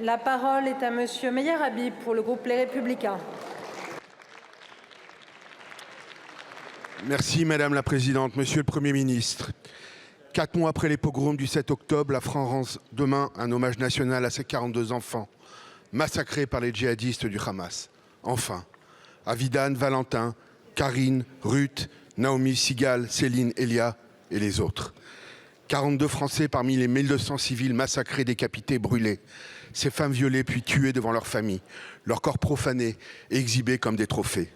La parole est à Monsieur Meyer Habib pour le groupe Les Républicains. Merci Madame la Présidente, Monsieur le Premier ministre. 4 mois après les pogroms du 7 octobre, la France rend demain un hommage national à ses 42 enfants, massacrés par les djihadistes du Hamas. Enfin, Avidan, Valentin, Karine, Ruth, Naomi, Sigal, Céline, Elia et les autres. 42 Français parmi les 1200 civils massacrés, décapités, brûlés. Ces femmes violées puis tuées devant leur famille, leurs corps profanés et exhibés comme des trophées.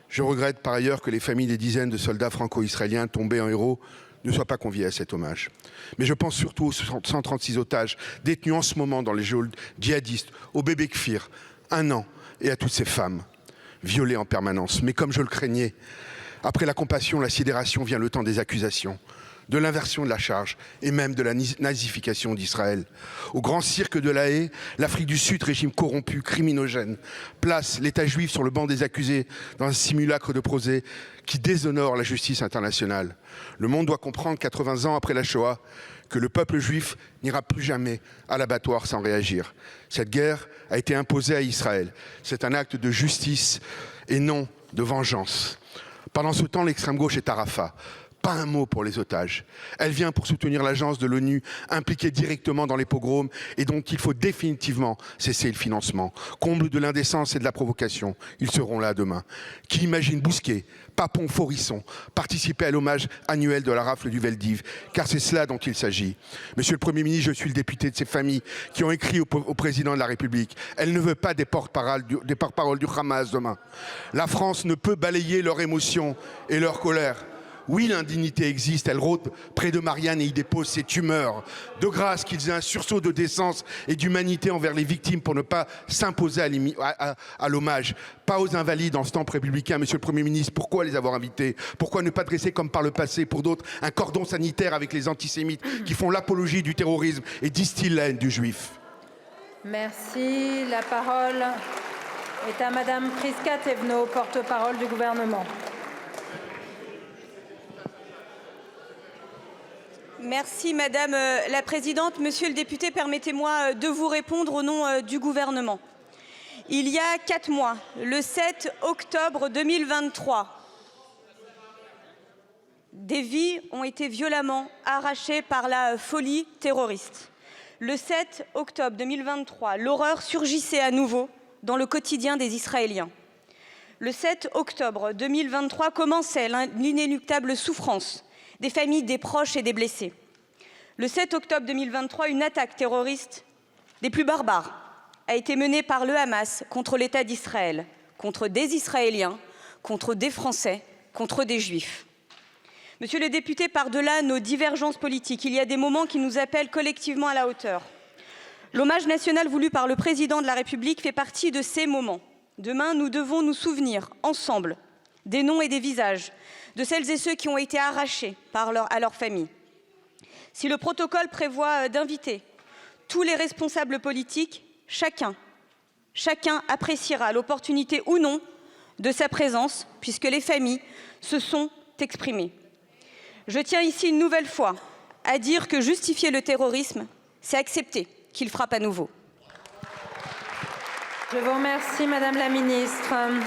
Je regrette par ailleurs que les familles des dizaines de soldats franco-israéliens tombés en héros ne soient pas conviés à cet hommage. Mais je pense surtout aux 136 otages détenus en ce moment dans les geôles djihadistes, au bébé Kfir, 1 an, et à toutes ces femmes violées en permanence. Mais comme je le craignais, après la compassion, la sidération vient le temps des accusations, de l'inversion de la charge et même de la nazification d'Israël. Au grand cirque de la Haye, l'Afrique du Sud, régime corrompu, criminogène, place l'État juif sur le banc des accusés dans un simulacre de procès qui déshonore la justice internationale. Le monde doit comprendre, 80 ans après la Shoah, que le peuple juif n'ira plus jamais à l'abattoir sans réagir. Cette guerre a été imposée à Israël. C'est un acte de justice et non de vengeance. Pendant ce temps, l'extrême gauche est à Rafah. Pas un mot pour les otages. Elle vient pour soutenir l'agence de l'ONU impliquée directement dans les pogroms et dont il faut définitivement cesser le financement. Comble de l'indécence et de la provocation, ils seront là demain. Qui imagine Bousquet, Papon, Forisson participer à l'hommage annuel de la rafle du Veldiv, car c'est cela dont il s'agit. Monsieur le Premier ministre, je suis le député de ces familles qui ont écrit au président de la République. Elle ne veut pas des porte-paroles du Hamas demain. La France ne peut balayer leurs émotions et leur colère. Oui, l'indignité existe, elle rôde près de Marianne et y dépose ses tumeurs. De grâce qu'ils aient un sursaut de décence et d'humanité envers les victimes pour ne pas s'imposer à l'hommage. Pas aux invalides en ce temps républicain. Monsieur le Premier ministre, pourquoi les avoir invités? Pourquoi ne pas dresser, comme par le passé pour d'autres, un cordon sanitaire avec les antisémites qui font l'apologie du terrorisme et distillent la haine du juif? Merci. La parole est à Madame Prisca Thévenot, porte-parole du gouvernement. Merci Madame la Présidente. Monsieur le député, permettez-moi de vous répondre au nom du gouvernement. Il y a 4 mois, le 7 octobre 2023, des vies ont été violemment arrachées par la folie terroriste. Le 7 octobre 2023, l'horreur surgissait à nouveau dans le quotidien des Israéliens. Le 7 octobre 2023 commençait l'inéluctable souffrance des familles, des proches et des blessés. Le 7 octobre 2023, une attaque terroriste des plus barbares a été menée par le Hamas contre l'État d'Israël, contre des Israéliens, contre des Français, contre des Juifs. Monsieur le député, par-delà nos divergences politiques, il y a des moments qui nous appellent collectivement à la hauteur. L'hommage national voulu par le président de la République fait partie de ces moments. Demain, nous devons nous souvenir ensemble des noms et des visages de celles et ceux qui ont été arrachés à leur famille. Si le protocole prévoit d'inviter tous les responsables politiques, chacun appréciera l'opportunité ou non de sa présence, puisque les familles se sont exprimées. Je tiens ici une nouvelle fois à dire que justifier le terrorisme, c'est accepter qu'il frappe à nouveau. Je vous remercie, Madame la Ministre.